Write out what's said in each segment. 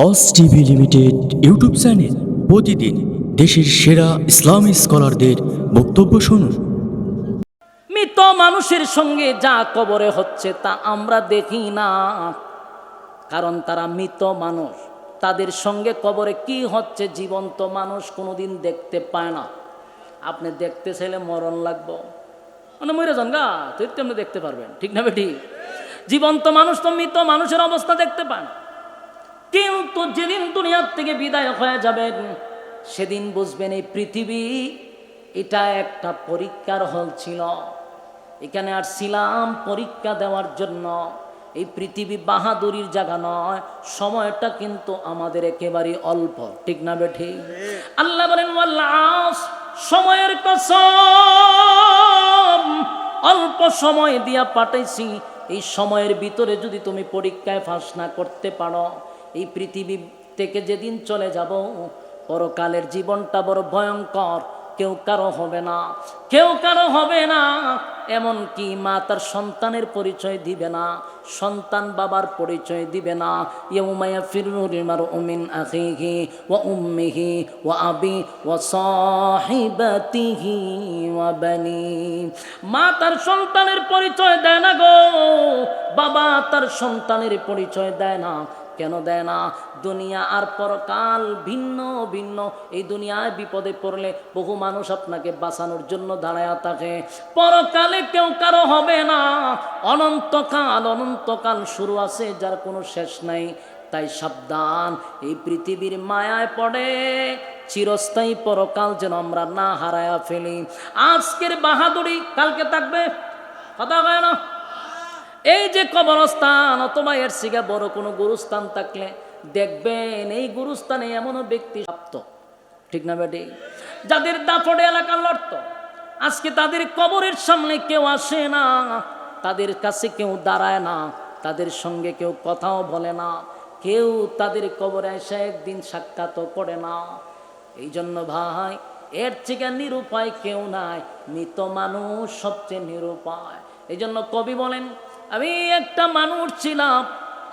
অস TV limited YouTube channel প্রতিদিন দেশের সেরা ইসলামী স্কলারদের বক্তব্য শুনুন। মৃত মানুষের সঙ্গে যা কবরে হচ্ছে তা আমরা দেখি না, কারণ তারা মৃত মানুষ। তাদের সঙ্গে কবরে কি হচ্ছে জীবন্ত মানুষ কোনোদিন দেখতে পায় না। আপনি দেখতে চাইলে মরণ লাগবে, মানে মরে যান গা, তো আপনি দেখতে পারবেন, ঠিক না বেটি? জীবন্ত মানুষ তো মৃত মানুষের অবস্থা দেখতে পায় না। কিন্তু যেদিন দুনিয়ার থেকে বিদায় হয়ে যাবেন সেদিন বুঝবেন এই পৃথিবী এটা একটা পরীক্ষার হল ছিল। এখানে আসছিলাম পরীক্ষা দেওয়ার জন্য। এই পৃথিবী বাহাদুরির জায়গা নয়, সময়টা কিন্তু আমাদের একেবারে অল্প, ঠিক না বেঠি? আল্লাহ বলেন ওয়াল্লাস, সময়ের কসম, অল্প সময় দিয়া পাঠাইছি। এই সময়ের ভিতরে যদি তুমি পরীক্ষায় পাস না করতে পারো, এই পৃথিবী থেকে যেদিন চলে যাব পরকালের জীবনটা বড় ভয়ঙ্কর। কেউ কারো হবে না, কেউ কারো হবে না। এমন কি মা তার সন্তানের পরিচয় দিবে না, সন্তান বাবার পরিচয় দিবে না। ইয়াউমা ইয়াফিরুল মারউ মিন আখিহি ওয়া উম্মিহি ওয়া আবি ওয়া সাহিবাতিহি ওয়া বানি। মা তার সন্তানের পরিচয় দেয় না গো, বাবা তার সন্তানের পরিচয় দেয় না। কেন দেয় না? দুনিয়া আর পরকাল ভিন্ন ভিন্ন। এই দুনিয়ায় বিপদে পড়লে বহু মানুষ আপনাকে বাঁচানোর জন্য দাঁড়ায় থাকে, পরকালে কেউ কারো হবে না। অনন্তকাল, অনন্তকাল শুরু আছে যার কোনো শেষ নাই। তাই সাবধান, এই পৃথিবীর মায়ায় পড়ে চিরস্থায়ী পরকাল যেন আমরা না হারায়া ফেলি। আজকের বাহাদুরি কালকে থাকবে, কথা হয় না? এই যে কবরস্থান অথবা এর সিগা বড় কোনো গুরুস্থান থাকলে দেখবেন এই গুরুস্থানে এমনও ব্যক্তি প্রাপ্ত, ঠিক না বেটি? যাদের দাফড়ে এলাকা লড়ত, আজকে তাদের কবরের সামনে কেউ আসে না, তাদের কাছে কেউ দাঁড়ায় না, তাদের সঙ্গে কেউ কথাও বলে না, কেউ তাদের কবরে এসে একদিন সাক্ষাৎও করে না। এই জন্য ভাই, এর থেকে নিরুপায় কেউ নাই, মৃত মানুষ সবচেয়ে নিরুপায়। এই জন্য কবি বলেন, আমি একটা মানুষ ছিলাম,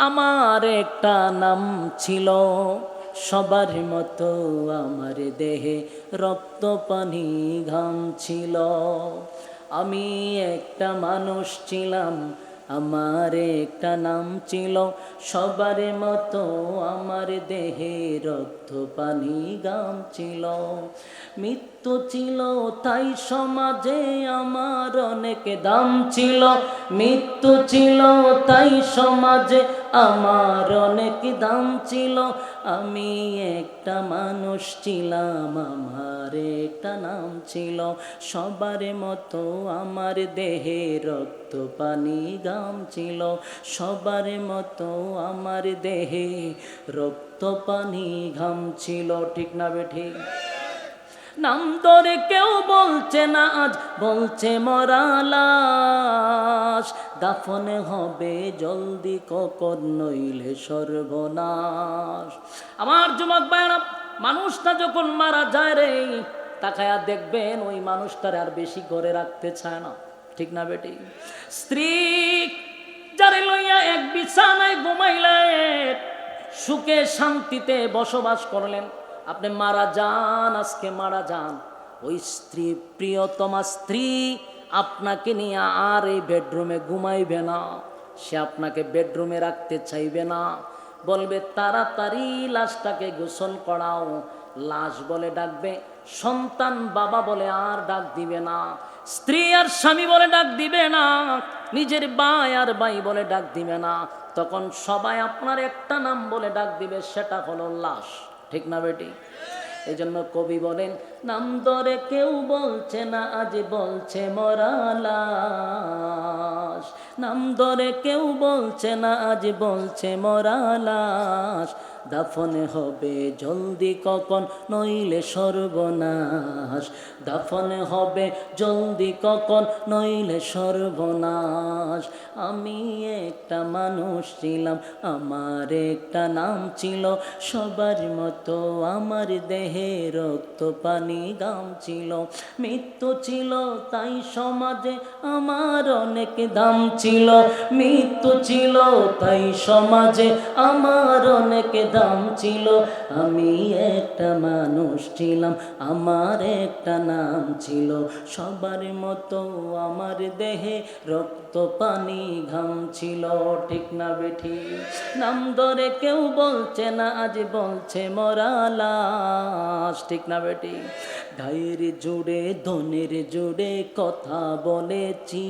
আমার একটা নাম ছিল, সবার মতো আমার দেহে রক্ত পানি ঘাম ছিল। আমি একটা মানুষ ছিলাম, আমার একটা নাম ছিল, সবার মতো আমার দেহে রক্ত পানি ঘাম ছিল। মৃত্যু ছিল তাই সমাজে আমার অনেক দাম ছিল, মৃত্যু ছিল তাই সমাজে আমার অনেক দাম ছিল। আমি একটা মানুষ ছিলাম, আমার একটা নাম ছিল, সবার মতো আমার দেহে রক্ত পানি ঘাম ছিল, সবার মতো আমার দেহে রক্ত পানি ঘাম ছিল, ঠিক না বেঠি? নাম ধরে কেউ বলছে না আজ, বলছে মরা লাশ, দাফন হবে জলদি কখন নইলে সর্বনাশ। আমার যুবক ভাইরা, মানুষটা যখন মারা যায় রে, তাকায়া দেখবেন ওই মানুষটার আর বেশি ঘরে রাখতে চায় না, ঠিক না বেটি? স্ত্রী যারে লইয়া এক বিছানায় ঘুমাইলেন, সুখে শান্তিতে বসবাস করলেন, আপনি মারা যান, আজকে মারা যান, ওই স্ত্রী, প্রিয়তমা স্ত্রী আপনাকে নিয়ে আর এই বেডরুমে ঘুমাইবে না, সে আপনাকে বেডরুমে রাখতে চাইবে না, বলবে তাড়াতাড়ি লাশটাকে গোসল করাও। লাশ বলে ডাকবে, সন্তান বাবা বলে আর ডাক দিবে না, স্ত্রী আর স্বামী বলে ডাক দিবে না, নিজের ভাই আর ভাই বলে ডাক দিবে না। তখন সবাই আপনার একটা নাম বলে ডাক দিবে, সেটা হলো লাশ, ঠিক না বেটি? এই জন্য কবি বলেন, নাম ধরে কেউ বলছে না আজ, বলছে মরা লাশ, নাম ধরে কেউ বলছে না আজ, বলছে মরা লাশ, দাফন হবে জলদি কখন নইলে সর্বনাশ, দাফন হবে জলদি কখন নইলে সর্বনাশ। আমি একটা মানুষ ছিলাম, আমার একটা নাম ছিল, সবার মতো আমার দেহে রক্ত পানি ঘাম ছিল। মৃত্যু ছিল তাই সমাজে আমার অনেক দাম ছিল, মৃত্যু ছিল তাই সমাজে আমার অনেক দাম ছিল, আমি একটা মানুষ ছিলাম, আমার একটা নাম ছিল। সবার মতো আমার দেহে রক্ত পানি ঘাম ছিল। ঠিক না বেঠি? নাম ধরে কেউ বলছে না, আজ বলছে মরা লাশ। ঠিক না বেটি? গায়ের জোরে ধনের জোরে কথা বলেছি,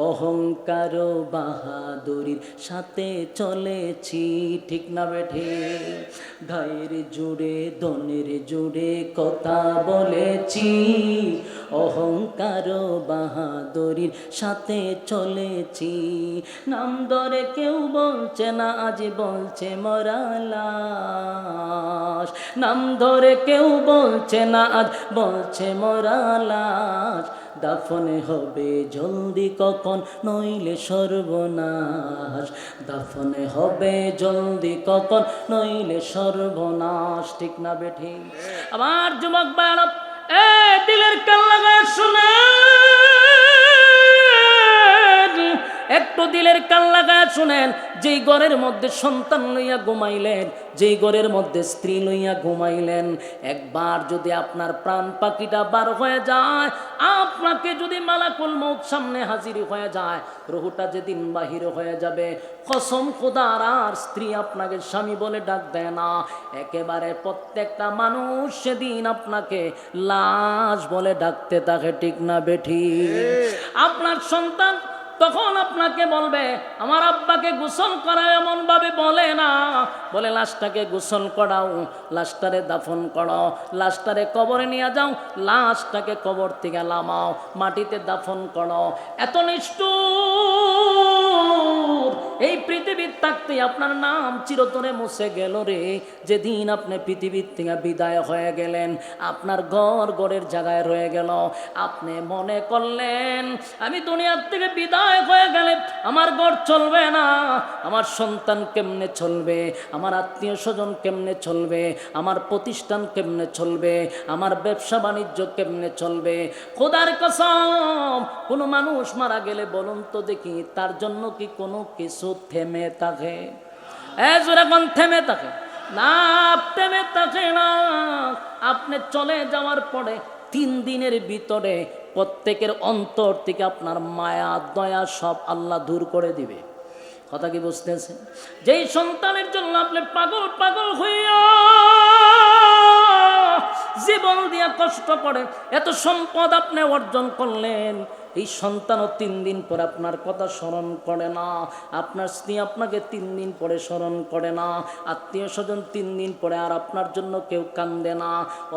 অহংকার বাহাদুরির সাথে চলেছি। ঠিক না বেঠি? গায়ের জোরে ধনের জোরে কথা বলেছি, অহংকার বাহাদুরির সাথে চলেছি। নাম ধরে কেউ বলছে না, আজ বলছে মরা লাশ। নাম ধরে কেউ বলছে না, আজ বলছে মরা লাশ। দাফনে হবে জলদি কখন, নইলে সর্বনাশ। দাফনে হবে জলদি কখন, নইলে সর্বনাশ। ঠিক না বেঠি? আমার যুবক ভাইরা, এ দিলের কান লাগায় শুনে, একটু দিলের কান লাগায় শুনেন। যেই ঘরের মধ্যে সন্তান লইয়া ঘুমাইলেন, যেই ঘরের মধ্যে স্ত্রী লইয়া ঘুমাইলেন, একবার যদি আপনার প্রাণ পাখিটা বার হয়ে যায়, আপনাকে যদি মালাকুল মউত সামনে হাজির হয়ে যায়, রুহটা যেদিন বাহির হয়ে যাবে, কসম খোদার আর স্ত্রী আপনাকে স্বামী বলে ডাক দেয় না। একেবারে প্রত্যেকটা মানুষ সেদিন আপনাকে লাশ বলে ডাকতে থাকে। ঠিক না বেঠি? আপনার সন্তান তখন আপনাকে বলবে, আমার আব্বাকে গোসল করাও, এমন ভাবে বলে না, বলে লাশটাকে গোসল করাও, লাশটারে দাফন করো, লাশটারে কবরে নিয়ে যাও, লাশটাকে কবর থেকে লামাও, মাটিতে দাফন করো। এত নিষ্ঠুর! এই পৃথিবীর থাকতে আপনার নাম চিরতরে মুছে গেল রে। যেদিন আপনি পৃথিবীর থেকে বিদায় হয়ে গেলেন, আপনার ঘরের জায়গায় রয়ে গেল। আপনি মনে করলেন আমি দুনিয়ার থেকে বিদায় হয়ে গেলে আমার ঘর চলবে না, আমার সন্তান কেমনে চলবে, আমার আত্মীয় স্বজন কেমনে চলবে, আমার প্রতিষ্ঠান কেমনে চলবে, আমার ব্যবসা বাণিজ্য কেমনে চলবে। খোদার কসম, কোনো মানুষ মারা গেলে বলুন তো দেখি, তার জন্য কি কোনো কিছু থেমে থাকে? যখন থেমে থাকে না, থেমে থাকে না। আপনি চলে যাওয়ার পরে 3 দিনের ভিতরে প্রত্যেকের অন্তর থেকে আপনার মায়া দয়া সব আল্লাহ দূর করে দিবে। কথা কি বুঝতেছে? যেই সন্তানের জন্য আপনি পাগল পাগল হইয়া জীবন দিয়া কষ্ট করে এত সম্পদ আপনি অর্জন করলেন, এই সন্তানও 3 দিন পরে আপনার কথা স্মরণ করে না, আপনার স্ত্রী আপনাকে 3 দিন পরে স্মরণ করে না, আত্মীয় স্বজন 3 দিন পরে আর আপনার জন্য কেউ কান্দে না।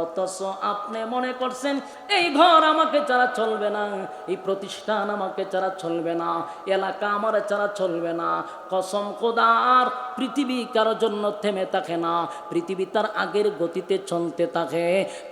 অথচ আপনি মনে করছেন এই ঘর আমাকে ছাড়া চলবে না, এই প্রতিষ্ঠান আমাকে ছাড়া চলবে না, এলাকা আমার ছাড়া চলবে না। কসম খোদার, পৃথিবী কারোর জন্য থেমে থাকে না, পৃথিবী তার আগের গতিতে চলতে থাকে।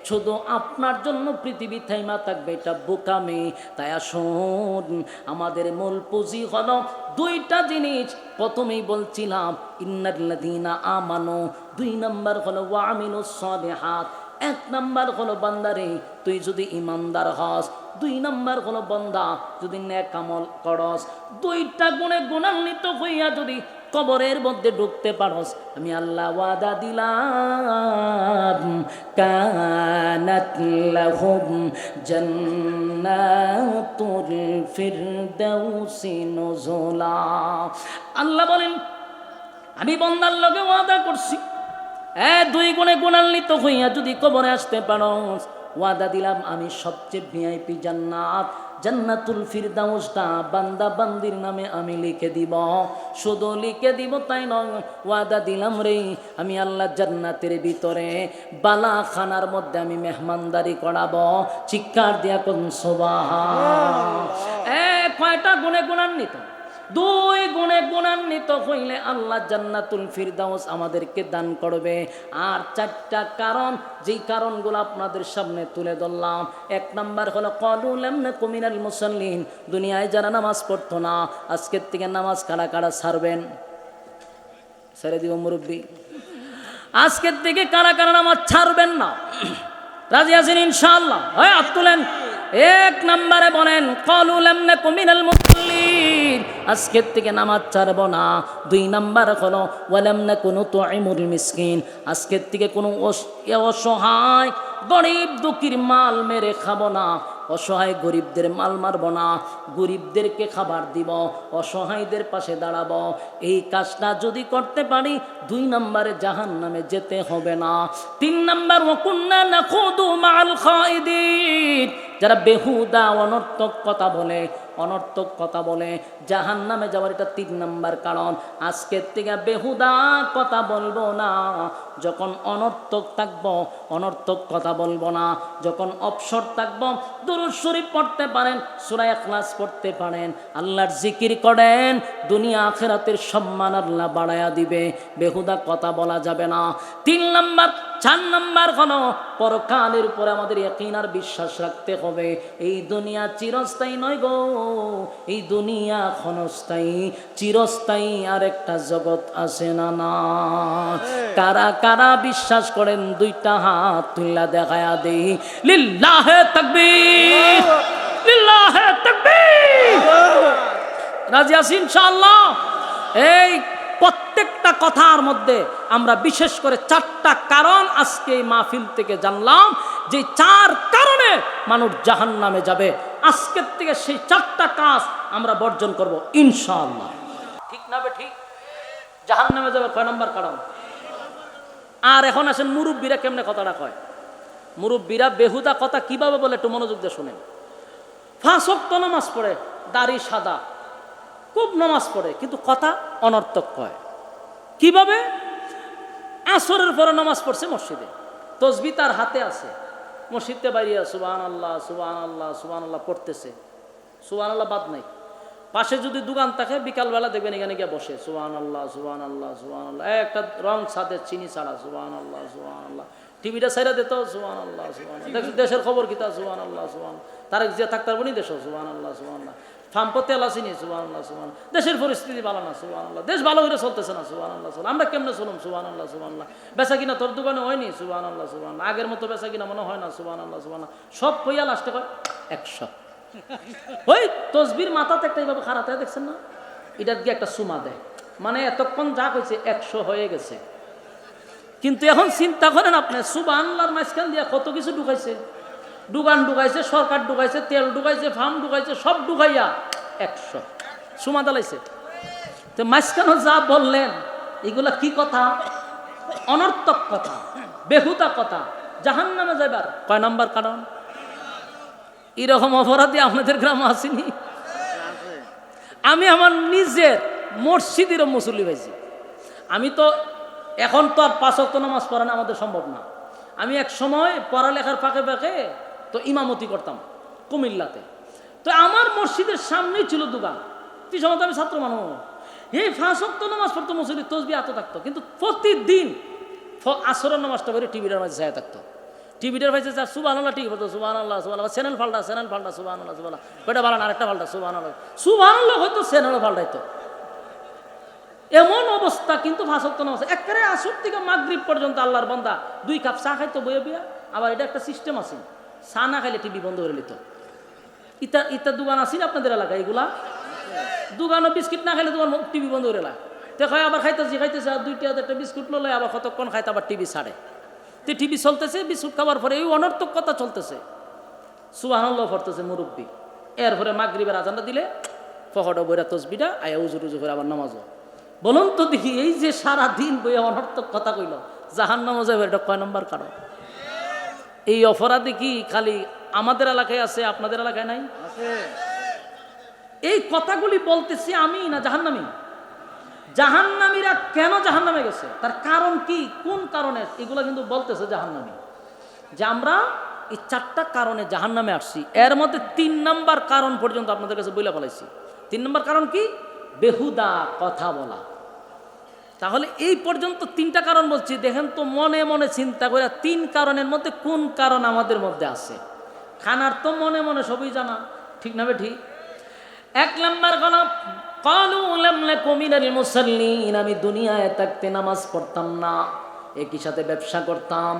শুধু আপনার জন্য পৃথিবী থেমা থাকবে, এটা বোকামি। তাই আসুন, আমাদের মূল পুঁজি হলো 2টা জিনিস। প্রথমেই বলছিলাম ইন্নাল্লাযীনা আমানু, 2 নাম্বার হলো ওয়া আমিলুস সালিহাত। 1 নাম্বার হলো বান্দারে, তুই যদি ইমানদার হস, 2 নাম্বার হলো বান্দা যদি নেক আমল করস, 2টা গুণে গুণান্বিত হইয়া যদি কবরের মধ্যে ঢুকতে পারস, আমি আল্লাহ ওয়াদা দিলাম কানাত লাহুম জান্নাতুল ফিরদাউসি নুজুলা। আল্লাহ বলেন আমি বান্দার লগে ওয়াদা করছি, 2 গুণে গুণান্বিত হইয়া যদি কবরে আসতে পারস, ওয়াদা দিলাম আমি সবচেয়ে ভিআইপি জান্নাত, জান্নাতুল ফিরদাউসটা বান্দা বান্দির নামে আমি লিখে দিব। শুধু লিখে দিব তাই নয়, ওয়াদা দিলাম রে আমি আল্লাহ জান্নাতের ভিতরে বালাখানার মধ্যে আমি মেহমানদারি করাবো। চিৎকার দিয়া কোন সুবহান। কয়টা গুণে গুণান্বিত? 2 গুণে গুণান্বিত হইলে আল্লাহ জান্নাতুল ফিরদাউস আমাদেরকে দান করবে। আর 4টা কারণ, যেই কারণগুলো আপনাদের সামনে তুলে ধরলাম। 1 নাম্বার হলো ক্বালু লাম নাকু মিনাল মুসাল্লিন, দুনিয়ায় যারা নামাজ পড়তো না, আজকের থেকে নামাজ কারা কারা ছাড়বেন? ছেড়ে দিব মুরব্বী, আজকের থেকে কারা কারা নামাজ ছাড়বেন না? রাজি আছেন ইনশাআল্লাহ? হাত তুলেন। 1 নম্বরে বলেন ক্বালু লাম নাকু মিনাল মুসাল্লিন, আজকের থেকে নামাজ ছাড়ব না। 2 নাম্বার হলো ওয়ালাম নাকুনু তুইমুল মিসকিন, আজকের থেকে কোনো অসহায় গরিব দুঃখীর মাল মেরে খাবো না, অসহায় গরিবদের মাল মারব না, গরিবদেরকে খাবার দিব, অসহায়দের পাশে দাঁড়াবো। এই কাজটা যদি করতে পারি 2 নম্বরে জাহান্নামে যেতে হবে না। 3 নম্বর ওয়াকুন্না নাখুদু মাআল খাইদিন, যারা বেহুদা অনর্থক কথা বলে, অনর্থক কথা বলে জাহান্নামে যাওয়ার এটা 3 নম্বর কারণ। আজকের থেকে বেহুদা কথা বলবো না, যখন অনর্থক থাকবো অনর্থক কথা বলবো না, যখন অবসর থাকবো দুরূদ শরীফ পড়তে পারেন, সূরা ইখলাস পড়তে পারেন, আল্লাহর জিকির করেন, দুনিয়া আখিরাতের সম্মান আল্লাহ বাড়ায়া দিবে। বেহুদা কথা বলা যাবে না। 3 নম্বর 4 নম্বর হলো পরকালের উপরে আমাদের ইয়াকিন আর বিশ্বাস রাখতে হবে। এই দুনিয়া চিরস্থায়ী নয় গো, এই দুনিয়া ক্ষণস্থায়ী, চিরস্থায়ী আর একটা জগৎ আছে না না। কারা কারা বিশ্বাস করেন 2টা হাত তুল্লা দেখায়া দেই। লিল্লাহে তাকবীর, লিল্লাহে তাকবীর। রাজি আছি ইনশাআল্লাহ? এই প্রত্যেকটা কথার মধ্যে আমরা বিশেষ করে 4টা কারণ আজকে এই মাহফিল থেকে জানলাম, যে 4 কারণে মানুষ জাহান্নামে যাবে। আজকের থেকে সেই 4টা কাজ আমরা বর্জন করব ইনশাআল্লাহ। ঠিক না বে ঠিক? জাহান্নামে যাবে কয় নম্বর কারণ? আর এখন আসেন মুরব্বীরা কেমনে কথাটা কয়। মুরব্বীরা বেহুদা কথা কিভাবে বলে একটু মনোযোগ দিয়ে শুনেন। 5 ওয়াক্ত নামাজ পড়ে, দাড়ি সাদা, খুব নামাজ পড়ে, কিন্তু কথা অনর্থক কয়। কিভাবে? আসরের পরে নামাজ পড়ছে মসজিদে, তসবিহ তার হাতে আছে, মসজিদে বাইরিয়া সুবহানাল্লাহ সুবহানাল্লাহ সুবহানাল্লাহ পড়তেছে, সুবহানাল্লাহ বাদ নাই। পাশে যদি দোকান থাকে বিকালবেলা দেখবেন এখানে গিয়ে বসে সুবহানাল্লাহ সুবহানাল্লাহ সুবহানাল্লাহ, একটা রং ছাদের চিনি ছাড়া সুবহানাল্লাহ সুবহানাল্লাহ, টিভিটা ছাইরা দিত সুবহানাল্লাহ সুবহানাল্লাহ, দেশের খবর কিতা সুবহানাল্লাহ সুবহানাল্লাহ, তারেক জিয়া থাকতে পারবো নি দেশ সুবহানাল্লাহ সুবহানাল্লাহ, ফাম্পতে আলাসিনি সুবহানাল্লাহ সুবহানাল্লাহ, দেশের পরিস্থিতি ভালো না সুবহানাল্লাহ, দেশ ভালো করে চলতেছে না সুবহানাল্লাহ সুবহানাল্লাহ, আমরা কেমনে চলুম সুবহানাল্লাহ সুবহানাল্লাহ, বেচা কিনা তোর দোকানে হয়নি সুবহানাল্লাহ সুবহানাল্লাহ, আগের মতো বেচা কিনা মনে হয় না সুবহানাল্লাহ সুবহানাল্লাহ, সব কইয়া লাস্টে কয় 100। ওই তসবির মাথাতে একটা এইভাবে খারাপ দেখছেন না, এটার গিয়ে একটা সুমা দেয়, মানে এতক্ষণ যা কইছে 100 হয়ে গেছে। কিন্তু এখন চিন্তা করেন আপনি, সুবহানাল্লাহর মাঝখান দিয়ে কত কিছু ঢুকাইছে, দোকান ঢুকাইছে, সরকার ঢুকাইছে, তেল ঢুকাইছে, ফার্ম ঢুকাইছে, সব ঢুকাইয়া 100 সুমা দালাইছে। তো মাঝখানে যা বললেন এগুলা কি কথা? অনর্থক কথা, বেহুদা কথা, জাহান্নামে যাবার কয় নাম্বার কারণ? এরকম অপরাধী আপনাদের গ্রামে আসেনি? আমি আমার নিজের মসজিদেরও মুসল্লি হয়েছি। আমি তো এখন তো আর 5 ওয়াক্ত নামাজ পড়ানো আমাদের সম্ভব না। আমি এক সময় পড়ালেখার ফাঁকে ফাঁকে তো ইমামতি করতাম কুমিল্লাতে। তো আমার মসজিদের সামনেই ছিল দোকান, সেই সময় তো আমি ছাত্র মানুষ। এই 5 ওয়াক্ত নামাজ পড়তো, মসজিদের তসবিহ এত থাকতো, কিন্তু প্রতিদিন আসরের নামাজটা করে টিভিটার মাঝে যায় থাকতো। টিভিটার ভাইছে স্যার সুবহানাল্লাহ ঠিক হতো, সুবহানাল্লাহ সুবহানাল্লাহ, চ্যানেল ফাল্টা সুবহানাল্লাহ সুবহানাল্লাহ, কয়টা ভালো আরেকটা ফাল্টা সুবহানাল্লাহ সুবহানাল্লাহ, হয়তো চ্যানেলও ফাল্টাইতো, এমন অবস্থা। কিন্তু 5 ওয়াক্ত নামাজ একেবারে আসর থেকে মাগরিব পর্যন্ত আল্লাহর বান্দা 2 কাপ চা খাইতো বইয়ে বিয়া। আবার এটা একটা সিস্টেম আছে, চা না খাইলে টিভি বন্ধ করে নিত। ইতা দোকান আছে না আপনাদের এলাকায়? এগুলা দোকানও বিস্কিট না খাইলে তোমার টিভি বন্ধ করে লাগে। দেখায় আবার খাইতেছে খাইতেছে, আর 2টা 1টা বিস্কুট ললে আবার কতক্ষণ খাইতে আবার টিভি ছাড়ে। তো টিভি চলতেছে, বিস্কুট খাবার পরে এই অনর্থক কথা চলতেছে, সুবহানাল্লাহ পড়তেছে মুরব্বী। এরপরে মাগরিবের আজানটা দিলে ফহড় বইরা তসবিটা আয়া উজু টুজু করে আবার নামাজও। বলুন তো দেখি, এই যে সারা দিন বইয়া অনর্থক কথা কইল, জাহান্নামে যাবে, এটা কয় নম্বর কারণ? এই অপরাধী কি খালি আমাদের এলাকায় আছে, আপনাদের এলাকায় নাই? এই কথাগুলি বলতেছি আমি না জাহান্নামী? জাহান্নামীরা কেন জাহান্নামে গেছে, তার কারণ কি, কোন কারণে, এগুলো কিন্তু বলতেছে জাহান্নামী। যে আমরা এই 4টা কারণে জাহান্নামে আসছি, এর মধ্যে 3 নম্বর কারণ পর্যন্ত আপনাদের কাছে বইলা ফেলাইছি। 3 নম্বর কারণ কি? বেহুদা কথা বলা। তাহলে এই পর্যন্ত 3টা কারণ বলছি, দেখেন তো মনে মনে চিন্তা করে 3 কারণের মধ্যে কোন কারণ আমাদের মধ্যে আছে। খানার তো মনে মনে সবই জানা, ঠিক না? ঠিক। 1 নম্বর কারণ ক্বালু লাম নাকু মিনাল মুসাল্লিন, আমি দুনিয়ায় থাকতে নামাজ পড়তাম না, একই সাথে ব্যবসা করতাম,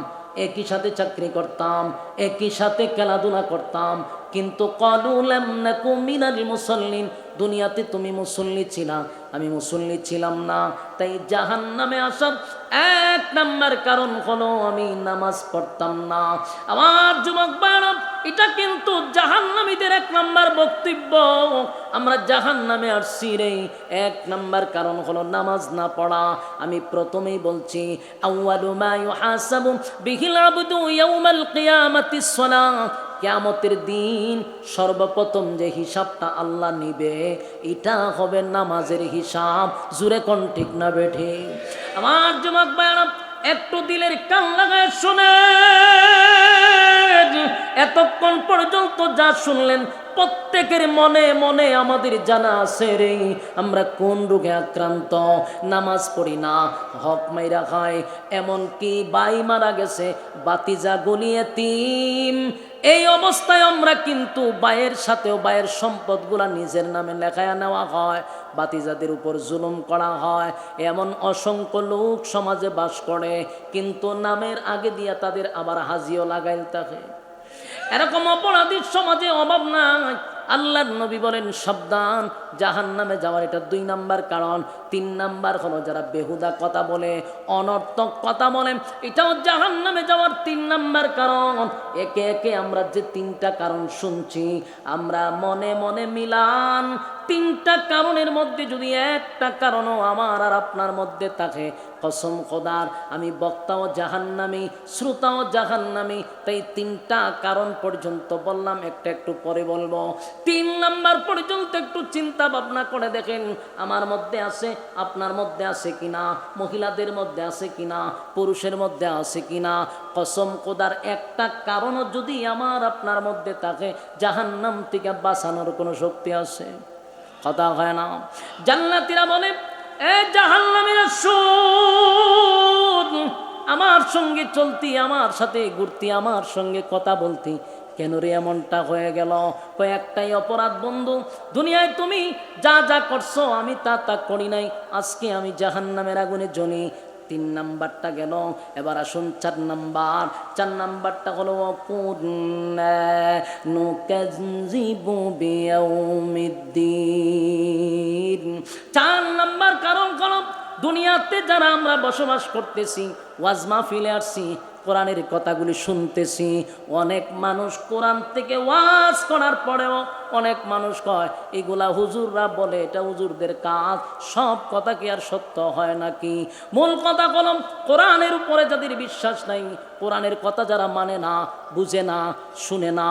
একই সাথে চাকরি করতাম, একই সাথে খেলাধুলা করতাম, কিন্তু ক্বালু লাম নাকু মিনাল মুসাল্লিন, দুনিয়াতে তুমি মুসল্লি ছিলা, আমি মুসল্লি ছিলাম না, তাই জাহান্নামে আসার এক নাম্বার কারণ হলো আমি নামাজ পড়তাম না। আমার যুবক ভাইরা, এটা কিন্তু জাহান্নামীদের এক নাম্বার বক্তব্য। আমরা জাহান্নামে আসছি রে, এক নাম্বার কারণ হলো নামাজ না পড়া। আমি প্রথমেই বলছি, আউয়ালু মা ইউহাসাবু বিহিল আবদু ইয়াউমাল কিয়ামাতিস সালাত। কিয়ামতের দিন সর্বপ্রথম যে হিসাবটা আল্লাহ নিবে, এটা হবে নামাজের হিসাব। জুরে কোন ঠিক না বেঠে? আমার যুবক ভাইরা, একটু দিলের কান লাগায় শুনেন। এতক্ষণ পর্যন্ত যা শুনলেন, প্রত্যেকের মনে মনে আমাদের জানা আছে রে, আমরা কোন রোগে আক্রান্ত। নামাজ পড়ি না, হক মাইরা খায়, এমনকি বাই মারা গেছে, বাতিজা গলিয়ে তিম। এই অবস্থায় আমরা কিন্তু বায়ের সাথেও বায়ের সম্পদগুলা নিজের নামে লেখায় নেওয়া হয়, বাতিজাদের উপর জুলুম করা হয়। এমন অসংখ্য লোক সমাজে বাস করে, কিন্তু নামের আগে দিয়া তাদের আবার হাজিও লাগাইল থাকে। এরকম অপরাধীর সমাজে অভাব নাই। আল্লাহর নবী বলেন, সাবধান, জাহান্নামে যাওয়ার এটা 2 নাম্বার কারণ। 3 নাম্বার হলো যারা বেহুদা কথা বলে, অনর্থক কথা বলে, এটাও জাহান্নামে যাওয়ার 3 নাম্বার কারণ। একে একে আমরা যে 3টা কারণ শুনছি, আমরা মনে মনে মিলান। 3টা কারণের মধ্যে যদি একটা কারণও আমার আর আপনার মধ্যে থাকে, কসম খোদার, আমি বক্তাও জাহান্নামী, শ্রোতাও জাহান্নামী। তাই 3টা কারণ পর্যন্ত বললাম, একটা একটু পরে বলবো। 3 নাম্বার পর্যন্ত একটু চিন্তা ভাবনা করে দেখেন, আমার মধ্যে আছে, আপনার মধ্যে আছে কিনা, মহিলাদের মধ্যে আছে কিনা, পুরুষের মধ্যে আছে কিনা। কসম খোদার, একটা কারণও যদি আমার আপনার মধ্যে থাকে, জাহান্নাম থেকে বাঁচানোর কোনো শক্তি আছে? কথা হয় না? জান্নাতীরা বলে, এ জাহান্নামীরা শোন, আমার সঙ্গে চলতি, আমার সাথে ঘুরতি, আমার সঙ্গে কথা বলতি, কেন রে এমনটা হয়ে গেল? কয়েকটাই অপরাধ বন্ধু, দুনিয়ায় তুমি যা যা করছো আমি তা তা করি নাই, আজকে আমি জাহান্নামের আগুনে জ্বলি। 3 নাম্বারটা গেল। এবার আসুন 4 নাম্বার। 4 নাম্বারটা হলো কুন্না নুকাযযিবু বিয়াউমিদ্দিন। 4 নাম্বার কারণ হলো, দুনিয়াতে যারা আমরা বসবাস করতেছি, ওয়াজ মাহফিলে আসছি, কোরআনের কথাগুলি শুনতেছি, অনেক মানুষ কোরআন থেকে ওয়াজ করার পরেও অনেক মানুষ কয় এগুলা হুজুররা বলে, এটা হুজুরদের কাজ। সব কথা কি আর সত্য হয় নাকি? মূল কথা বললাম, কোরআনের উপরে যাদের বিশ্বাস নাই, কোরআনের কথা যারা মানে না, বুঝে না, শুনে না,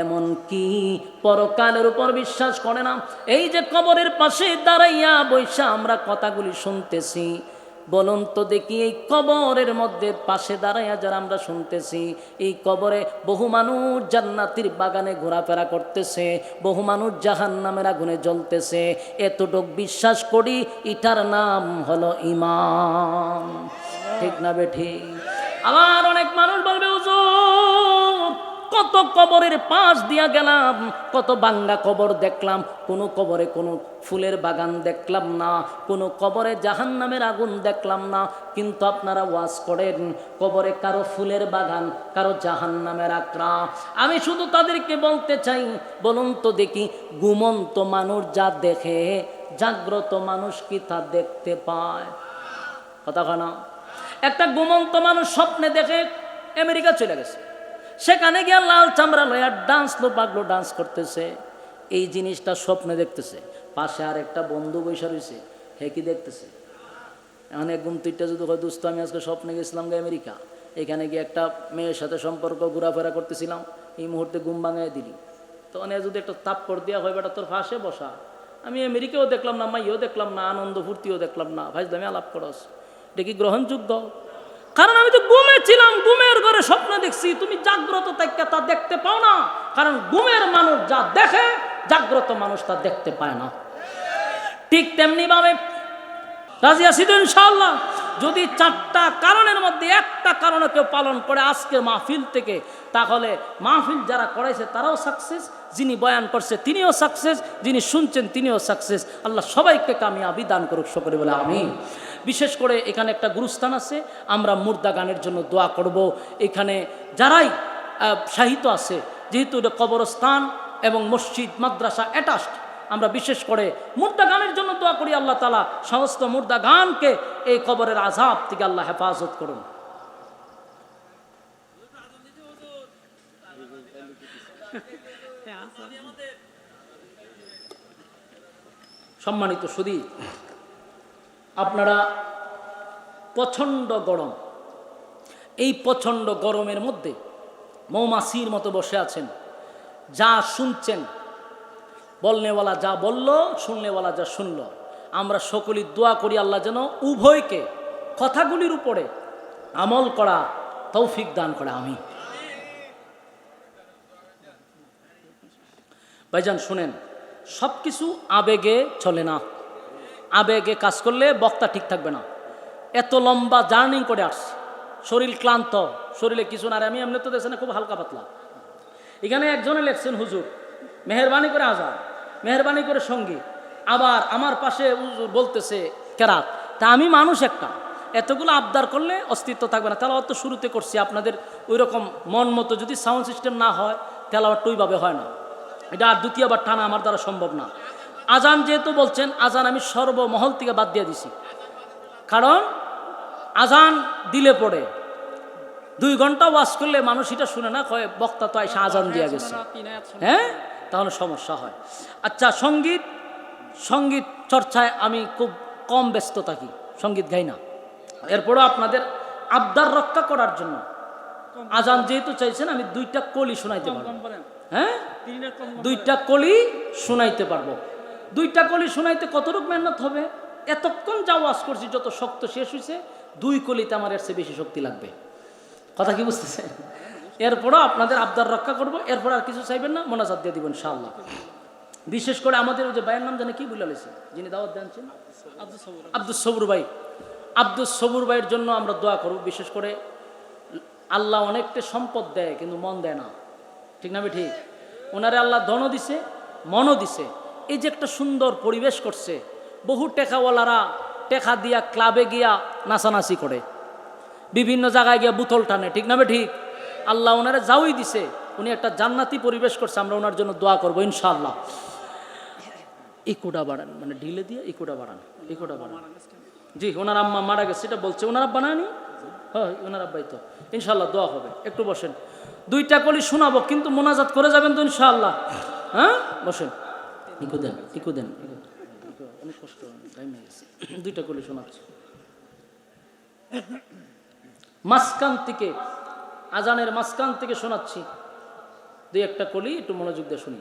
এমন কি পরকালের উপর বিশ্বাস করে না, এই যে কবরের পাশে দাঁড়াইয়া বৈশা আমরা কথাগুলি শুনতেছি, বলুন তো দেখি, এই কবরের মধ্যে পাশে দাঁড়াইয়া যারা আমরা শুনতেছি, এই কবরে বহু মানুষ জান্নাতের বাগানে ঘোরাফেরা করতেছে, বহু মানুষ জাহান্নামের আগুনে জ্বলতেছে। এতটুক বিশ্বাস করি, এটার নাম হলো ঈমান। ঠিক না বেঠি? আবার অনেক মানুষ বলবে, হুজুর কত কবরের পাশ দিয়া গেলাম, কত ভাঙ্গা কবর দেখলাম, কোনো কবরে কোনো ফুলের বাগান দেখলাম না, কোনো কবরে জাহান্নামের আগুন দেখলাম না। কিন্তু আপনারা ওয়াজ করেন কবরে কারো ফুলের বাগান, কারো জাহান্নামের আকড়া। আমি শুধু তাদেরকে বলতে চাই, বলুন তো দেখি, ঘুমন্ত মানুষ যা দেখে, জাগ্রত মানুষ কি তা দেখতে পায়? কথা হয় না? একটা ঘুমন্ত মানুষ স্বপ্নে দেখে আমেরিকা চলে গেছে, সেখানে গিয়ে লাল চামড়া লয়া ডান্স লো পাগলো ডান্স করতেছে, এই জিনিসটা স্বপ্নে দেখতেছে। পাশে আর একটা বন্ধু বৈশা রয়েছে, হে কি দেখতেছে? এখন একদম তুইটা যদি হয়, দোস্ত আমি আজকে স্বপ্নে গেছিলাম গে আমেরিকা, এখানে গিয়ে একটা মেয়ের সাথে সম্পর্ক ঘোরাফেরা করতেছিলাম, এই মুহূর্তে ঘুম ভাঙায় দিলি, তো অনেক যদি একটা তাপ্পড় দেওয়া হয়, বেটা তোর ফাঁসে বসা, আমি আমেরিকাও দেখলাম না, মাইও দেখলাম না, আনন্দ ফুর্তিও দেখলাম না, ভাই দামে আলাপ করস, এটা কি গ্রহণযোগ্য? কারণ আমি তো ঘুমে ছিলাম, ঘুমের ঘরে স্বপ্ন দেখছি, তুমি জাগ্রত থেকে তা দেখতে পাও না। কারণ ঘুমের মানুষ যা দেখে, জাগ্রত মানুষ তা দেখতে পায় না। ঠিক তেমনি ভাবে রাজি আছি তো ইনশাআল্লাহ? যদি 4টা কারণের মধ্যে একটা কারণে কেউ পালন করে আজকের মাহফিল থেকে, তাহলে মাহফিল যারা করাইছে তারাও সাকসেস, যিনি বয়ান করছে তিনিও সাকসেস, যিনি শুনছেন তিনিও সাকসেস। আল্লাহ সবাইকে কামিয়াবি দান করুক, সকলে বলে আমিন। বিশেষ করে এখানে একটা গুরুস্থান আছে, আমরা মুর্দা গানের জন্য দোয়া করব। এখানে যারাই শাহিত আছে, যেহেতু এটা কবরস্থান এবং মসজিদ মাদ্রাসা অ্যাটাচড, আমরা বিশেষ করে মুর্দা গানের জন্য দোয়া করি, আল্লাহ তাআলা সমস্ত মুর্দা গানকে এই কবরের আযাব থেকে আল্লাহ হেফাজত করুন। সম্মানিত সুধী, আপনারা প্রচণ্ড গরম, এই প্রচণ্ড গরমের মধ্যে মৌমাছির মতো বসে আছেন, যা শুনছেন, বলনেওয়ালা যা বলল, শুননেওয়ালা যা শুনল, আমরা সকলেই দোয়া করি আল্লাহ যেন উভয়কে কথাগুলির উপরে আমল করা তৌফিক দান করে। আমি ভাইজান শুনেন, সব কিছু আবেগে চলে না, আবেগে কাজ করলে বক্তা ঠিক থাকবে না। এত লম্বা জার্নি করে আসছে, শরীর ক্লান্ত, শরীরে কিছু না, আমি এমনি তো দেখছেন খুব হালকা পাতলা। এখানে একজনে লেখছেন হুজুর মেহরবানি করে আজান, মেহরবানি করে সঙ্গীত, আবার আমার পাশে হুজুর বলতেছে কেরাত। তা আমি মানুষ একটা, এতগুলো আবদার করলে অস্তিত্ব থাকবে না। তেলাওয়াত তো শুরুতে করছি, আপনাদের ওই রকম মন মতো যদি সাউন্ড সিস্টেম না হয় তেলাওয়াতটা ওইভাবে হয় না, এটা আর দ্বিতীয়বার টানা আমার দ্বারা সম্ভব না। আজান যেহেতু বলছেন, আজান আমি সর্বমহল থেকে বাদ দিয়ে দিছি, কারণ আজান দিলে পড়ে 2 ঘন্টা ওয়াজ করলে মানুষ এটা শুনে না, কয় বক্তা তো এসে আজান দিয়ে গেছে, হ্যাঁ, তাহলে সমস্যা হয়। আচ্ছা, সঙ্গীত চর্চায় আমি খুব কম ব্যস্ত থাকি, সঙ্গীত গাই না। এরপরও আপনাদের আবদার রক্ষা করার জন্য আজান যেহেতু চাইছেন, আমি 2টা কলি শোনাইতে পারবো, হ্যাঁ, 2টা কলি শোনাইতে পারবো। 2টা কলি শোনাইতে কতটুকু মেহনত হবে? এতক্ষণ যা ওয়াজ করছি, যত শক্ত শেষ হয়েছে, 2 কলিতে আমার এর চেয়ে বেশি শক্তি লাগবে। কথা কি বুঝতেছে? এরপরও আপনাদের আবদার রক্ষা করব, এরপর আর কিছু চাইবেন না, মোনাজাত দিয়ে দিব ইনশাআল্লাহ। বিশেষ করে আমাদের ওই যে ভাইয়ের নাম জানে কি বলে লেছে, যিনি দাওয়াত দিয়েছেন, আব্দুস সবুর ভাই। আব্দুস সবুর ভাইয়ের জন্য আমরা দোয়া করব। বিশেষ করে আল্লাহ অনেকটা সম্পদ দেয় কিন্তু মন দেয় না, ঠিক না? ঠিক, ওনারে আল্লাহ ধনও দিছে, মনও দিছে। এই যে একটা সুন্দর পরিবেশ করছে, বহু টেকাওয়ালারা টেকা দিয়া ক্লাবে গিয়া নাচানাচি করে, বিভিন্ন জায়গায় গিয়া বোতল টানে, ঠিক না? ঠিক, আল্লাহ ওনারে যাওই দিছে, উনি একটা জান্নাতি পরিবেশ করছে, আমরা ওনার জন্য দোয়া করবো ইনশাআল্লাহ। ইকোটা বাড়ান, মানে ঢিলে দিয়ে ইকোটা বাড়ান, ইকোটা বাড়ান। জি, ওনার আম্মা মারা গেছে, এটা বলছে ওনার আব্বা না? হ্যাঁ, ওনার আব্বাই তো। ইনশাআল্লাহ দোয়া হবে, একটু বসেন। 2টা কলি শোনাবো, কিন্তু মোনাজাত করে যাবেন তো ইনশাআল্লাহ, হ্যাঁ? বসেন, ইকো দেন, ইকো দেন, অনেক কষ্ট, 2টা কলি শোনাচ্ছি। মাঝখান থেকে, আজানের মাঝখান থেকে শোনাচ্ছি, 2-1টা কলি একটু মনোযোগ দিয়ে শুনি।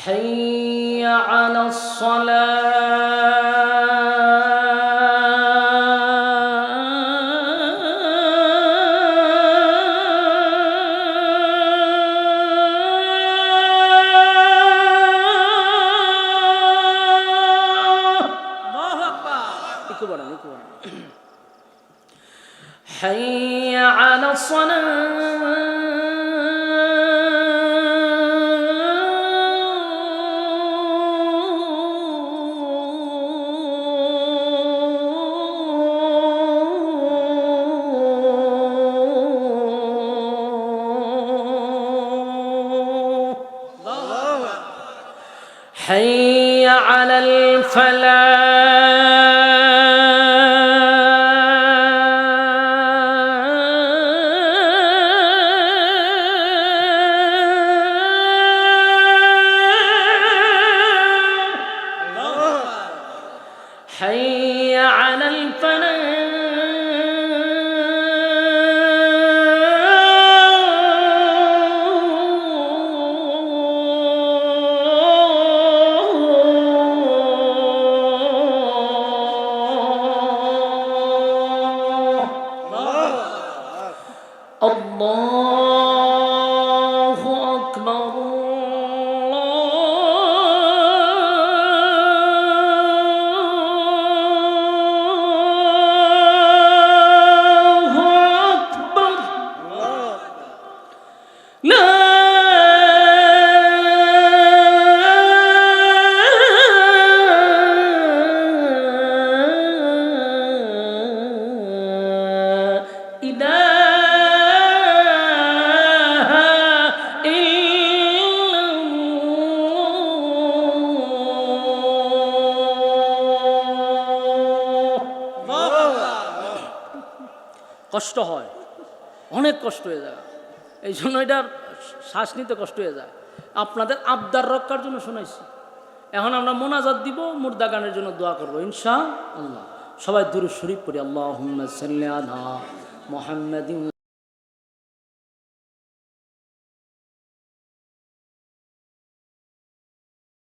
হাইয়া আলাস সালাহ, حي على الصلاة، حي على الفلاح، حي على الفلاح، الله أكبر، الله أكبر، لا إله إلا الله কষ্ট হয়, অনেক কষ্ট হয়ে যায়। এই জন্য এটার শ্বাস নিতে কষ্ট হয়ে যায়। আপনাদের আবদার রক্ষার জন্য শোনাইছি। এখন আমরা মোনাজাত দিব, মুর্দা গানের জন্য দোয়া করবো ইনশাআল্লাহ। সবাই দুরূদ শরীফ পড়ি। আল্লাহুম্মা সাল্লি আলা মুহাম্মাদিন